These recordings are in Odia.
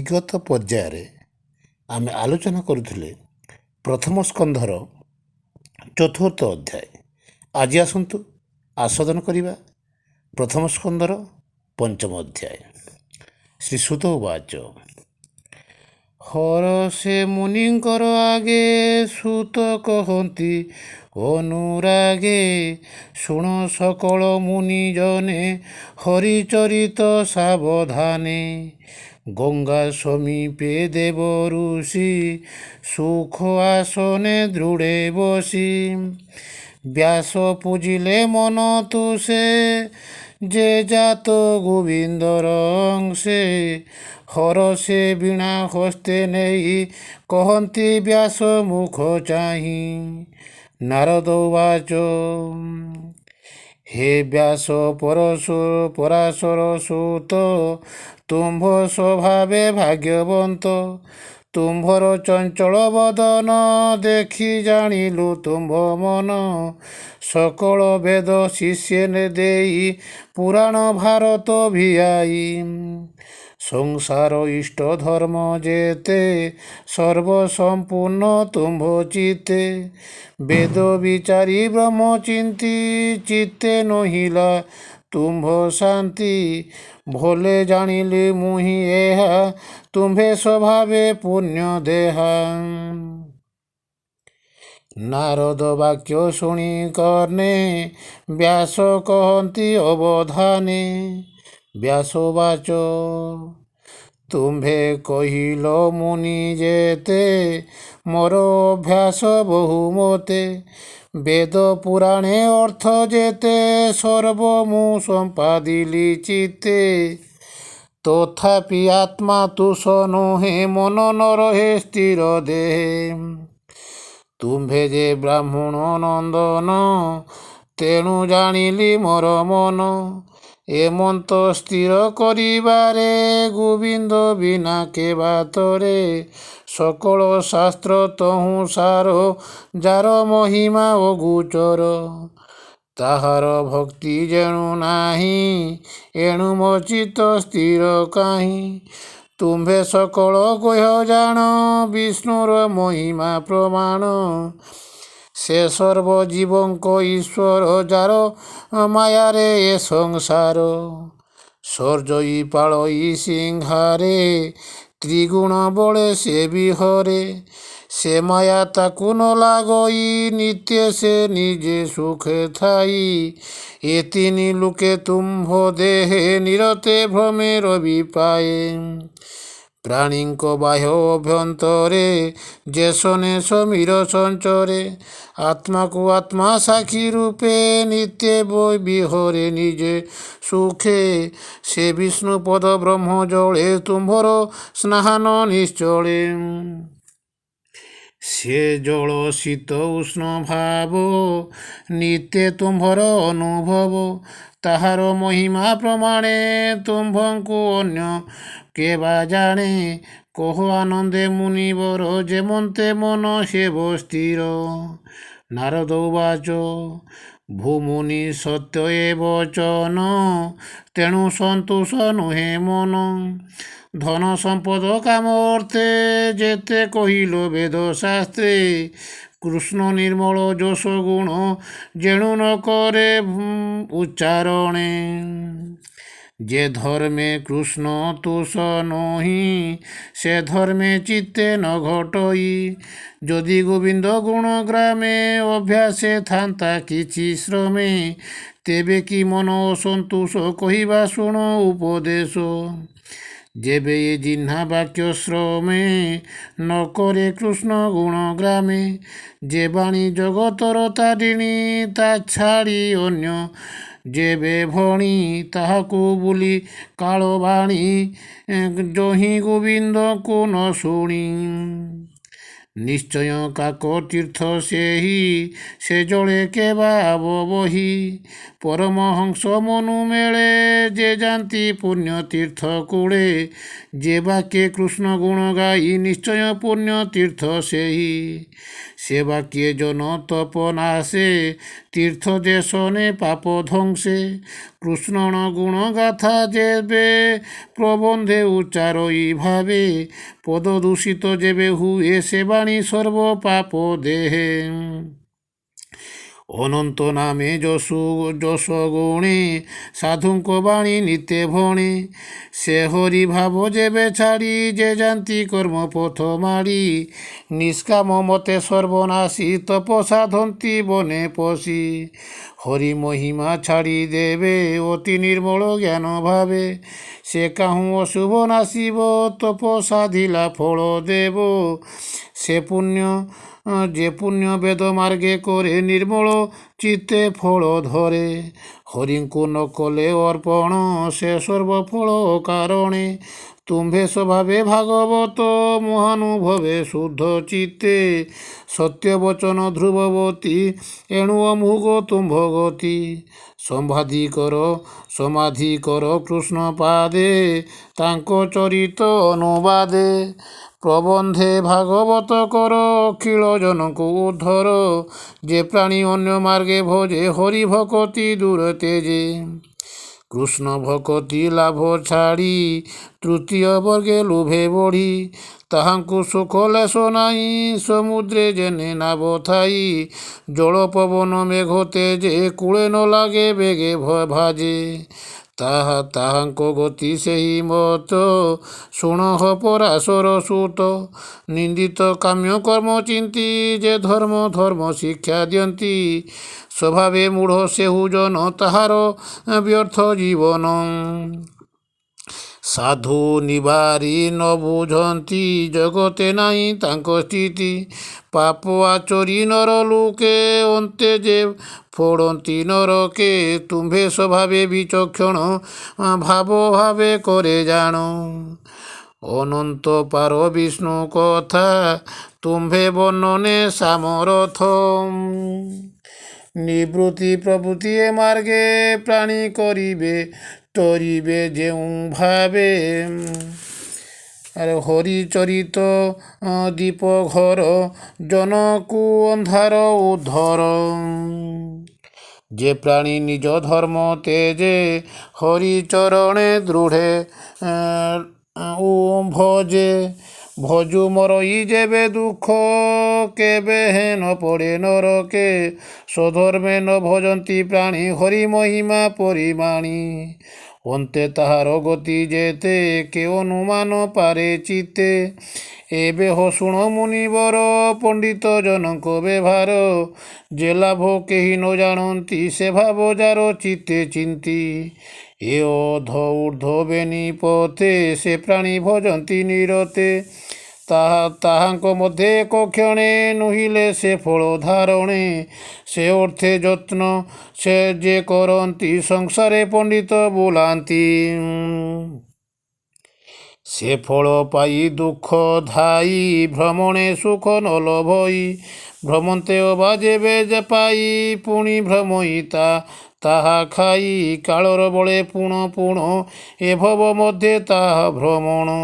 ବିଗତ ପର୍ଯ୍ୟାୟରେ ଆମେ ଆଲୋଚନା କରୁଥିଲେ ପ୍ରଥମ ସ୍କନ୍ଧର ଚତୁର୍ଥ ଅଧ୍ୟାୟ। ଆଜି ଆସନ୍ତୁ ଆସ୍ୱାଦନ କରିବା ପ୍ରଥମ ସ୍କନ୍ଧର ପଞ୍ଚମ ଅଧ୍ୟାୟ। ଶ୍ରୀ ସୁତ ଉବାଚ ହରଷେ ମୁନିଙ୍କର ଆଗେ ସୁତ କହନ୍ତି ଅନୁରାଗେ, ଶୁଣ ସକଳ ମୁନିଜନେ ହରିଚରିତ ସାବଧାନେ। ଗଙ୍ଗା ସମୀପେ ଦେବ ଋଷି, ସୁଖ ଆସନେ ଦୃଢ଼େ ବସି। ବ୍ୟାସ ପୂଜିଲେ ମନ ତୁଷେ, ଯେ ଜାତ ଗୋବିନ୍ଦର ଅଂଶେ। ହରଷେ ବୀଣା ହସ୍ତେ ନେଇ, କହନ୍ତି ବ୍ୟାସ ମୁଖ ଚାହିଁ। ନାରଦ ଉବାଚ ହେ ବ୍ୟାସ ପରାଶର ସୁତ, ତୁମ୍ଭ ସ୍ୱଭାବେ ଭାଗ୍ୟବନ୍ତ। ତୁମ୍ଭର ଚଞ୍ଚଳ ବଦନ, ଦେଖି ଜାଣିଲୁ ତୁମ୍ଭ ମନ। ସକଳ ବେଦ ଶିଷ୍ୟେ ଦେଇ, ପୁରାଣ ଭାରତ ଭିଆଇ। ସଂସାର ଇଷ୍ଟ ଧର୍ମ ଯେତେ, ସର୍ବ ସମ୍ପୂର୍ଣ୍ଣ ତୁମ୍ଭ ଚିତ୍ତେ। ବେଦ ବିଚାରି ବ୍ରହ୍ମ ଚିନ୍ତି, ଚିତ୍ତେ ନୋହିଲା ତୁମ୍ଭ ଶାନ୍ତି। ଭଲେ ଜାଣିଲି ମୁହିଁ ଏହା, ତୁମ୍ଭେ ସ୍ୱଭାବେ ପୁଣ୍ୟ ଦେହା। ନାରଦ ବାକ୍ୟ ଶୁଣି କର୍ଣ୍ଣେ, ବ୍ୟାସ କହନ୍ତି ଅବଧାନେ। ବ୍ୟାସ ଉବାଚ ତୁମ୍ଭେ କହିଲ ମୁନି ଯେତେ, ମୋର ଅଭ୍ୟାସ ବହୁ ମତେ। ବେଦ ପୁରାଣେ ଅର୍ଥ ଯେତେ, ସର୍ବ ମୁଁ ସମ୍ପାଦିଲି ଚିତ୍ତେ। ତଥାପି ଆତ୍ମା ତୁଷ ନୁହେଁ, ମନ ନ ରହେ ସ୍ଥିର ଦେହେ। ତୁମ୍ଭେ ଯେ ବ୍ରାହ୍ମଣ ନନ୍ଦନ, ତେଣୁ ଜାଣିଲି ମୋର ମନ। ଏମନ୍ତ ସ୍ଥିର କରିବାରେ, ଗୋବିନ୍ଦ ବିନା କେ ବାତରେ। ସକଳ ଶାସ୍ତ୍ର ତହୁଁ ସାର, ଯାର ମହିମା ଅଗୋଚର। ତାହାର ଭକ୍ତି ଯେଣୁ ନାହିଁ, ଏଣୁ ମୋ ଚିତ୍ତ ସ୍ଥିର କାହିଁ। ତୁମ୍ଭେ ସକଳ ଗୁହ୍ୟ ଜାଣ, ବିଷ୍ଣୁର ମହିମା ପ୍ରମାଣ। ସେ ସର୍ବ ଜୀବଙ୍କ ଈଶ୍ୱର, ଯାର ମାୟାରେ ଏ ସଂସାର। ସର୍ଜଇ ପାଳଇ ସିଂହାରେ, ତ୍ରିଗୁଣ ବଳେ ସେ ବିହରେ। ସେ ମାୟା ତାକୁ ନ ଲାଗଇ, ନିତ୍ୟ ସେ ନିଜେ ସୁଖେ ଥାଇ। ଏ ତିନି ଲୋକେ ତୁମ୍ଭ ଦେହେ, ନିରତେ ଭ୍ରମେ ରବି ପାଏ। ପ୍ରାଣୀଙ୍କ ବାହ୍ୟ ଅଭ୍ୟନ୍ତରେ, ଯେ ଶନେ ସମୀର ସଞ୍ଚରେ। ଆତ୍ମାକୁ ଆତ୍ମା ସାକ୍ଷୀ ରୂପେ, ନିତ୍ୟ ବିହରେ ନିଜେ ସୁଖେ। ସେ ବିଷ୍ଣୁ ପଦ ବ୍ରହ୍ମ ଜଳେ, ତୁମ୍ଭର ସ୍ନାନ ନିଶ୍ଚଳେ। ସେ ଜଳ ଶୀତ ଉଷ୍ଣ ଭାବ, ନିତ୍ୟ ତୁମ୍ଭର ଅନୁଭବ। ତାହାର ମହିମା ପ୍ରମାଣେ, ତୁମ୍ଭଙ୍କୁ ଅନ୍ୟ କେ ବା ଜାଣେ। କହ ଆନନ୍ଦେ ମୁନିବର, ଯେମନ୍ତେ ମନ ହେବ ସ୍ଥିର। ନାରଦ ଉବାଚ ଭୂମୁନି ସତ୍ୟ ଏ ବଚନ, ତେଣୁ ସନ୍ତୋଷ ନୁହେଁ ମନ। ଧନ ସମ୍ପଦ କାମ ଅର୍ଥେ, ଯେତେ କହିଲ ବେଦ ଶାସ୍ତ୍ରେ। କୃଷ୍ଣ ନିର୍ମଳ ଯଶ ଗୁଣ, ଯେଣୁ ନ କରେ ଉଚ୍ଚାରଣେ। ଯେ ଧର୍ମେ କୃଷ୍ଣ ତୋଷ ନୋହି, ସେ ଧର୍ମେ ଚିତ୍ତେ ନ ଘଟଇ। ଯଦି ଗୋବିନ୍ଦ ଗୁଣ ଗ୍ରାମେ, ଅଭ୍ୟାସେ ଥାନ୍ତା କିଛି ଶ୍ରମେ। ତେବେ କି ମନ ଅସନ୍ତୋଷ, କହିବା ଶୁଣ ଉପଦେଶ। ଯେବେ ଏ ଜିହ୍ନା ବାକ୍ୟ ଶ୍ରମେ, ନ କରେ କୃଷ୍ଣ ଗୁଣ ଗ୍ରାମେ। ଯେ ବାଣୀ ଜଗତର ତାରିଣୀ, ତା ଛାଡ଼ି ଅନ୍ୟ ଯେବେ ଭଣି। ତାହାକୁ ବୋଲି କାଳ ବାଣୀ, ଯହିଁ ଗୋବିନ୍ଦକୁ ନ ଶୁଣି। ନିଶ୍ଚୟ କାକ ତୀର୍ଥ ସେହି, ସେ ଜଳେ କେବା ବହି। ପରମହଂସ ମନୁ ମେଳେ, ଯେ ଯାନ୍ତି ପୁଣ୍ୟ ତୀର୍ଥ କୂଳେ। ଯେ ବାକ୍ୟେ କୃଷ୍ଣ ଗୁଣ ଗାଇ, ନିଶ୍ଚୟ ପୁଣ୍ୟ ତୀର୍ଥ ସେହି। ସେ ବାକ୍ୟେ ଜନ ତପ ନାଶେ, তীর্থ দেশনে পাপ ধ্বংসে কৃষ্ণণ গুণ গাথা যেবে প্রবন্ধে উচ্চারই ভাবে পদ দূষিত যেবে হুয়ে সে বাণী সর্ব পাপ দেহে ଅନନ୍ତ ନାମେ ଯଶ ଗୁଣେ ସାଧୁଙ୍କ ବାଣୀ ନିତେ ଭଣେ ସେ ହରି ଭାବ ଯେବେ ଛାଡ଼ି ଯେ ଯାନ୍ତି କର୍ମ ପଥ ମାଡ଼ି ନିଷ୍କାମ ମତେ ସର୍ବନାଶୀ ତପ ସାଧନ୍ତି ବନେ ପଶି ହରି ମହିମା ଛାଡ଼ି ଦେବେ ଅତି ନିର୍ମଳ ଜ୍ଞାନ ଭାବେ ସେ କାହୁଁ ଅଶୁଭ ନାଶିବ ତପ ସାଧିଲା ଫଳ ଦେବ ସେ ପୁଣ୍ୟ যে পুণ্য বেদ মার্গে করে নির্মল চিত্তে ফল ধরে হরিଙ୍କୁ ନ କଲେ ଅର୍ପଣ ସେ ସର୍ବଫଳ କାରଣେ ତୁମ୍ଭେ ସ୍ୱଭାବେ ଭାଗବତ ମହାନୁଭବେ ଶୁଦ୍ଧ ଚିତ୍ତେ ସତ୍ୟ ବଚନ ଧ୍ରୁବବତୀ ଏଣୁ ଅମୁଗ ତୁମ୍ଭ ଗତି ସମ୍ବାଧି କର ସମାଧି କର କୃଷ୍ଣ ପାଦେ ତାଙ୍କ ଚରିତ ଅନୁବାଦେ ପ୍ରବନ୍ଧେ ଭାଗବତ କର ଅଖିଳ ଜନକୁ ଉଦ୍ଧର ଯେ ପ୍ରାଣୀ ଅନ୍ୟ ମାର୍ଗେ ଭଜେ ହରି ଭକତି ଦୂର ତେଜେ କୃଷ୍ଣ ଭକତି ଲାଭ ଛାଡ଼ି ତୃତୀୟ ବର୍ଗେ ଲୋଭେ ବଢ଼ି ତାହାଙ୍କୁ ସୁଖ ଲେଶ ନାହିଁ ସମୁଦ୍ରେ ଯେନେ ନାବ ଥାଇ ଜଳ ପବନ ମେଘ ତେଜେ କୂଳେ ନ ଲାଗେ ବେଗେ ଭାଜେ ତାହାଙ୍କ ଗତି ସେହି ମତ ଶୁଣଃ ପରାଶର ସୁତ ନିନ୍ଦିତ କାମ୍ୟ କର୍ମ ଚିନ୍ତି ଯେ ଧର୍ମ ଶିକ୍ଷା ଦିଅନ୍ତି ସ୍ୱଭାବେ ମୂଢ଼ ସେହୁ ଜନ ତାହାର ବ୍ୟର୍ଥ ଜୀବନ ସାଧୁ ନିବାରି ନ ବୁଝନ୍ତି ଜଗତେ ନାହିଁ ତାଙ୍କ ସ୍ଥିତି ପାପ ଆଚରି ନର ଲୋକେ ଅନ୍ତେ ଯେ ଫୋଡ଼ନ୍ତି ନରକେ ତୁମ୍ଭେ ସ୍ୱଭାବେ ବିଚକ୍ଷଣ ଭାବ ଭାବେ করে ଜାଣ ଅନନ୍ତ ପାର ବିଷ୍ଣୁ କଥା ତୁମ୍ଭେ ବର୍ଣ୍ଣନେ ସାମରଥ ନିବୃତ୍ତି ପ୍ରବୃତ୍ତି ଏ ମାର୍ଗେ ପ୍ରାଣୀ କରିବେ ତରିବେ ଯେଉଁ ଭାବେ ଆରେ ହରିଚରିତ ଦୀପ ଘର ଜନକୁ ଅନ୍ଧାର ଉଦ୍ଧର ଯେ ପ୍ରାଣୀ ନିଜ ଧର୍ମ ତେଜେ ହରିଚରଣେ ଦୃଢ଼େ ଭଜେ ଭଜୁ ମରଇ ଯେବେ ଦୁଃଖ କେବେ ହେନ ପଡ଼େ ନରକେ ସ୍ୱଧର୍ମେ ନ ଭଜନ୍ତି ପ୍ରାଣୀ ହରି ମହିମା ପରିମାଣୀ ଅନ୍ତେ ତାହାର ଗତି ଯେତେ କେ ଅନୁମାନ ପାରେ ଚିତ୍ତେ ଏବେ ହୋ ଶୁଣ ମୁନିବର ପଣ୍ଡିତ ଜନଙ୍କ ବ୍ୟବହାର ଯେ ଲାଭ କେହି ନ ଜାଣନ୍ତି ସେ ଭାବ ଯାର ଚିତ୍ତେ ଚିନ୍ତି ଏ ଅଧ ଊର୍ଦ୍ଧ୍ୱ ବେନି ପଥେ ସେ ପ୍ରାଣୀ ଭଜନ୍ତି ନିରତେ ତାହାଙ୍କ ମଧ୍ୟରେ ଏକ କ୍ଷଣେ ନୁହିଲେ ସେ ଫଳ ଧାରଣେ ସେ ଅର୍ଥେ ଯତ୍ନ ସେ ଯେ କରନ୍ତି ସଂସାରେ ପଣ୍ଡିତ ବୋଲାନ୍ତି ସେ ଫଳ ପାଇ ଦୁଃଖ ଧାଇ ଭ୍ରମଣେ ସୁଖ ନ ଲଭଇ ଭ୍ରମନ୍ତେ ଅବା ଯେବେ ପାଇ ପୁଣି ଭ୍ରମଇ ତାହା ଖାଇ କାଳର ବଳେ ପୁଣ ଏ ଭବ ମଧ୍ୟରେ ତାହା ଭ୍ରମଣ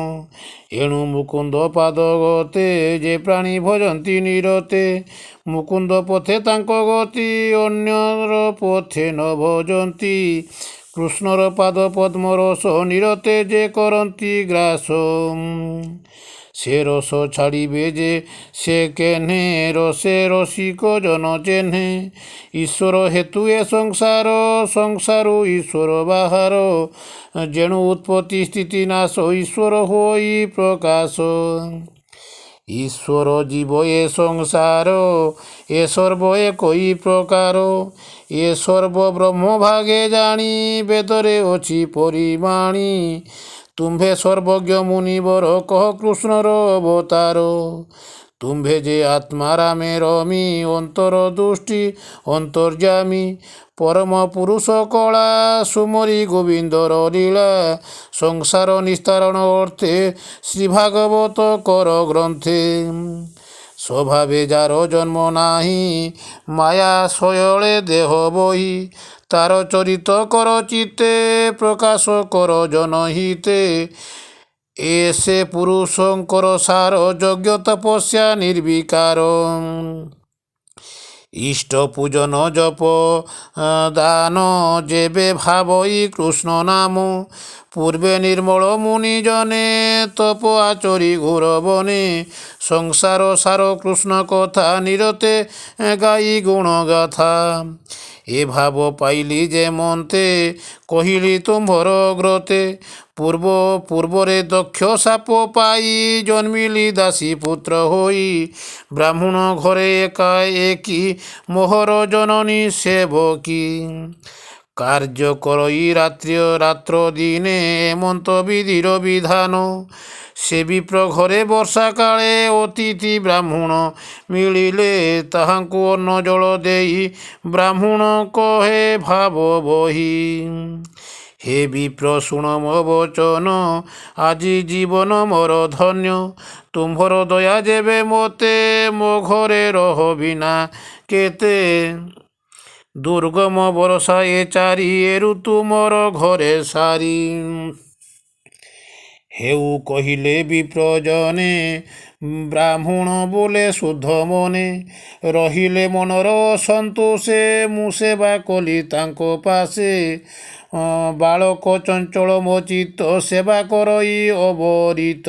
ଏଣୁ ମୁକୁନ୍ଦ ପାଦ ଗତେ ଯେ ପ୍ରାଣୀ ଭଜନ୍ତି ନିରତେ ମୁକୁନ୍ଦ ପଥେ ତାଙ୍କ ଗତି ଅନ୍ୟର ପଥେ ନ ଭଜନ୍ତି କୃଷ୍ଣର ପାଦ ପଦ୍ମ ରସ ନିରତେ ଯେ କରନ୍ତି ଗ୍ରାସ ସେ ରସ ଛାଡ଼ିବେ ଯେ ସେ କେହ୍ନେ ରସେ ରସିକ ଜନ ଚେହ୍ନେ ଈଶ୍ୱର ହେତୁ ଏ ସଂସାରୁ ଈଶ୍ୱର ବାହାର ଯେଣୁ ଉତ୍ପତ୍ତି ସ୍ଥିତି ନାଶ ଈଶ୍ୱର ହୋଇ ପ୍ରକାଶ ଈଶ୍ୱର ଜୀବ ଏ ସଂସାର ଏ ସର୍ବ ଏକଇ ପ୍ରକାର ଏ ସର୍ବ ବ୍ରହ୍ମ ଭାଗେ ଜାଣି ବେଦରେ ଅଛି ପରିମାଣୀ ତୁମ୍ଭେ ସର୍ବଜ୍ଞ ମୁନିବର କହ କୃଷ୍ଣର ଅବତାର ତୁମ୍ଭେ ଯେ ଆତ୍ମା ରାମେ ରମି ଅନ୍ତର ଦୃଷ୍ଟି ଅନ୍ତର୍ଯାମୀ ପରମ ପୁରୁଷ କଳା ସୁମରି ଗୋବିନ୍ଦର ଲୀଳା ସଂସାର ନିସ୍ତାରଣ ଅର୍ଥେ ଶ୍ରୀ ଭାଗବତ କର ଗ୍ରନ୍ଥେ ସ୍ୱଭାବେ ଯାର ଜନ୍ମ ନାହିଁ ମାୟା ଶୟଳେ ଦେହ ବହି ତାର ଚରିତ କର ଚିତ୍ତେ ପ୍ରକାଶ କର ଜନହିତେ ଏ ସେ ପୁରୁଷଙ୍କର ସାର ଯଜ୍ଞ ତପସ୍ୟା ନିର୍ବିକାର ইষ্ট পূজন জপ দান যেবে ভাবই কৃষ্ণ নাম পূর্বে নির্মল মুনিজনে তপ আচরি ঘোর বনে সংসার সার কৃষ্ণ কথা নিরতে গাই গুণ গাথা এ ভাব পাইলি যে মন্তে কহিলি তুম্ভর গ্রতে পূর্বরে দক্ষ সাপ পাই জন্মিলি দাসী পুত্র হই ব্রাহ্মণ ঘরে একা একই মোহর জননী সেবকী কার্য করই রাত্র দিনে এমন্ত বিধির বিধান সে বিপ্র ঘরে বর্ষাকালে অতিথি ব্রাহ্মণ মিলিলে তাহাଙ୍କୁ অন্ন জଳ দেই ব্রাহ্মণ কহে ভাব বহি হে বিপ্র শুণ ମୋ ବଚନ ଆଜି ଜୀବନ ମୋର ଧନ୍ୟ ତୁମ୍ଭର ଦୟା ଯେବେ ମୋତେ ମୋ ଘରେ ରହବିନା କେତେ ଦୁର୍ଗମ ବରଷା ଏ ଚାରି ଏ ଋତୁ ମୋର ଘରେ ସାରି ହେଉ କହିଲେ ବିପ୍ରଜନେ ବ୍ରାହ୍ମଣ ବୋଲେ ଶୁଦ୍ଧ ମନେ ରହିଲେ ମନର ସନ୍ତୋଷେ ମୁଁ ସେବା କଲି ତାଙ୍କ ପାଶେ ବାଳକ ଚଞ୍ଚଳ ମୋ ଚିତ୍ତ ସେବା କରଇ ଅବରିତ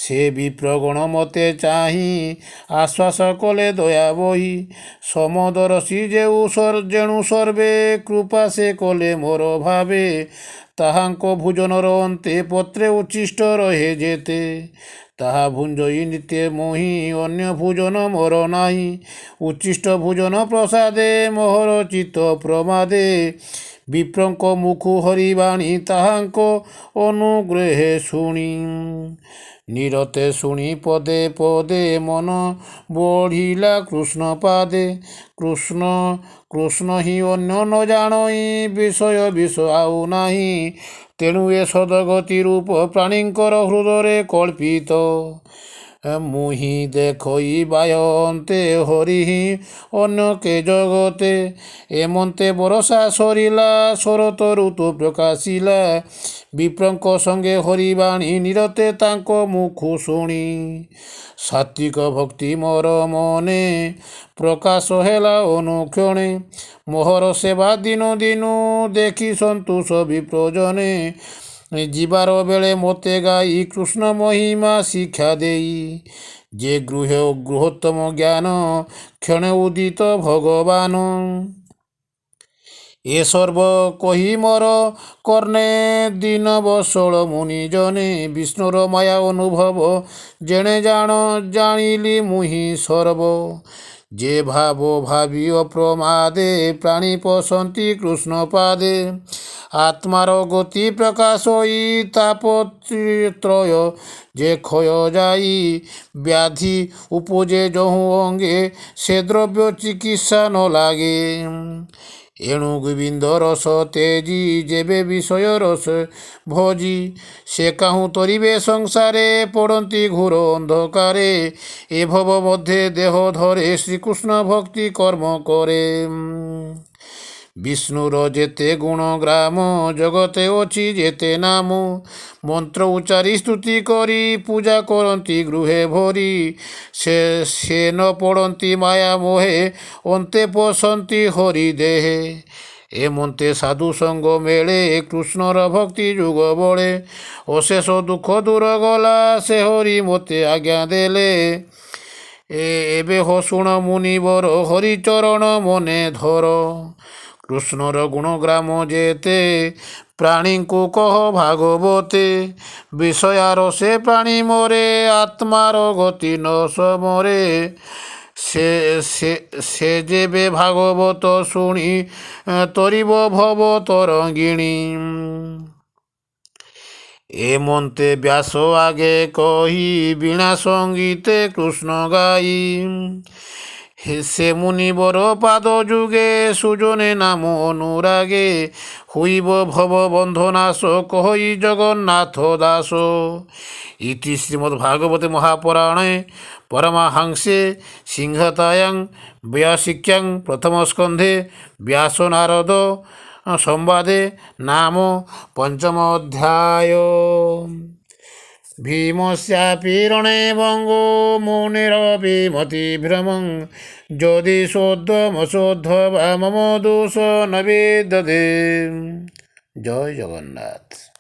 ସେ ବିପ୍ରଗଣ ମୋତେ ଚାହିଁ ଆଶ୍ୱାସ କଲେ ଦୟା ବହି ସମଦରଶୀ ଯେଣୁ ସର୍ବେ କୃପା ସେ କଲେ ମୋର ଭାବେ ତାହାଙ୍କ ଭୋଜନର ଅନ୍ତେ ପତ୍ରେ ଉଚ୍ଛିଷ୍ଟ ରହେ ଯେତେ ତାହା ଭୁଞ୍ଜଇ ନିତ୍ୟ ମୋହି ଅନ୍ୟ ଭୋଜନ ମୋର ନାହିଁ ଉଚ୍ଛିଷ୍ଟ ଭୋଜନ ପ୍ରସାଦେ ମୋହର ଚିତ୍ତ ପ୍ରମାଦେ ବିପ୍ରଙ୍କ ମୁଖୁ ହରିବାଣୀ ତାହାଙ୍କ ଅନୁଗ୍ରହେ ଶୁଣି ନିରତେ ଶୁଣି ପଦେ ପଦେ ମନ ବଢ଼ିଲା କୃଷ୍ଣ ପାଦେ କୃଷ୍ଣ ହିଁ ଅନ୍ୟ ନ ଜାଣଇ ବିଷୟ ଆଉ ନାହିଁ ତେଣୁ ଏ ସଦଗତି ରୂପ ପ୍ରାଣୀଙ୍କର ହୃଦୟରେ କଳ୍ପିତ ମୁହିଁ ଦେଖଇ ବାୟନ୍ତେ ହରି ହିଁ ଅନ୍ୟ କେ ଜଗତେ ଏମନ୍ତେ ବରଷା ସରିଲା ଶରତ ଋତୁ ପ୍ରକାଶିଲା ବିପ୍ରଙ୍କ ସଙ୍ଗେ ହରିବାଣୀ ନିରତେ ତାଙ୍କ ମୁଖୁ ଶୁଣି ସାତ୍ୱିକ ଭକ୍ତି ମୋର ମନେ ପ୍ରକାଶ ହେଲା ଅନୁକ୍ଷଣେ ମୋହର ସେବା ଦିନ ଦିନୁ ଦେଖି ସନ୍ତୋଷ ବିପ୍ରଜନେ ଯିବାର ବେଳେ ମୋତେ ଗାଇ କୃଷ୍ଣ ମହିମା ଶିକ୍ଷା ଦେଇ ଯେ ଗୃହୋତ୍ତମ ଜ୍ଞାନ କ୍ଷଣେ ଉଦିତ ଭଗବାନ ଏ ସର୍ବ କହି ମୋର କର୍ଣ୍ଣେ ଦିନ ବସଳ ମୁନିଜନେ ବିଷ୍ଣୁର ମାୟା ଅନୁଭବ ଯେଣେ ଜାଣିଲି ମୁହିଁ ସର୍ବ ଯେ ଭାବ ଭାବି ଅପ୍ରମାଦେ ପ୍ରାଣୀ ପଶନ୍ତି କୃଷ୍ଣ ପାଦେ ଆତ୍ମାର ଗତି ପ୍ରକାଶ ତାପତ୍ରୟ ଯେ କ୍ଷୟ ଯାଇ ବ୍ୟାଧି ଉପଜେ ଯହୁଁ ଅଙ୍ଗେ ସେ ଦ୍ରବ୍ୟ ଚିକିତ୍ସା ନ ଲାଗେ ଏଣୁ ଗୋବିନ୍ଦ ରସ ତେଜି ଯେବେ ବିଷୟ ରସ ଭୋଜି ସେ କାହୁଁ ତରିବେ ସଂସାରେ ପଡ଼ନ୍ତି ଘୋର ଅନ୍ଧକାରେ ଏ ଭବ ମଧ୍ୟରେ ଦେହ ଧରେ ଶ୍ରୀକୃଷ୍ଣ ଭକ୍ତି କର୍ମ କରେ ବିଷ୍ଣୁର ଯେତେ ଗୁଣ ଗ୍ରାମ ଜଗତେ ଅଛି ଯେତେ ନାମ ମନ୍ତ୍ର ଉଚ୍ଚାରି ସ୍ତୁତି କରି ପୂଜା କରନ୍ତି ଗୃହେ ଭରି ସେ ନ ପଡ଼ନ୍ତି ମାୟା ମୋହେ ଅନ୍ତେ ପଶନ୍ତି ହରି ଦେହେ ଏମନ୍ତେ ସାଧୁ ସଙ୍ଗ ମେଳେ କୃଷ୍ଣର ଭକ୍ତି ଯୁଗ ବଳେ ଅଶେଷ ଦୁଃଖ ଦୂର ଗଲା ସେ ହରି ମୋତେ ଆଜ୍ଞା ଦେଲେ ଏବେ ହୋ ଶୁଣ ମୁନିବର ହରିଚରଣ ମନେ ଧର କୃଷ୍ଣର ଗୁଣଗ୍ରାମ ଯେତେ ପ୍ରାଣୀଙ୍କୁ କହ ଭାଗବତେ ବିଷୟାର ସେ ପ୍ରାଣୀ ମରେ ଆତ୍ମାର ଗତି ନ ସମରେ ସେ ଯେବେ ଭାଗବତ ଶୁଣି ତରିବ ଭବ ତରଙ୍ଗିଣୀ ଏମନ୍ତେ ବ୍ୟାସ ଆଗେ କହି ବୀଣା ସଙ୍ଗୀତେ କୃଷ୍ଣ ଗାଇ ସେ ମୁନିବର ପାଦ ଯୁଗେ ସୁଜନେ ନାମ ଅନୁରାଗେ ହୋଇବ ଭବ ବନ୍ଧନାଶ କହି ଜଗନ୍ନାଥ ଦାସ ଇତି ଶ୍ରୀମଦ୍ଭାଗବତେ ମହାପୁରାଣେ ପରମହଂସେ ସିଂହତାୟାଂ ବୈୟାସିକ୍ୟାଂ ପ୍ରଥମ ସ୍କନ୍ଧେ ବ୍ୟାସ ନାରଦ ସମ୍ବାଦେ ନାମ ପଞ୍ଚମ ଅଧ୍ୟାୟ। ভীমস্যাপি রণে ভঙ্গ মুনিরপি মতিভ্রমং যদি শোদ্ধমশোদ্ধ বা মম দোষ ন বিদ্যতে। জয় জগন্নাথ।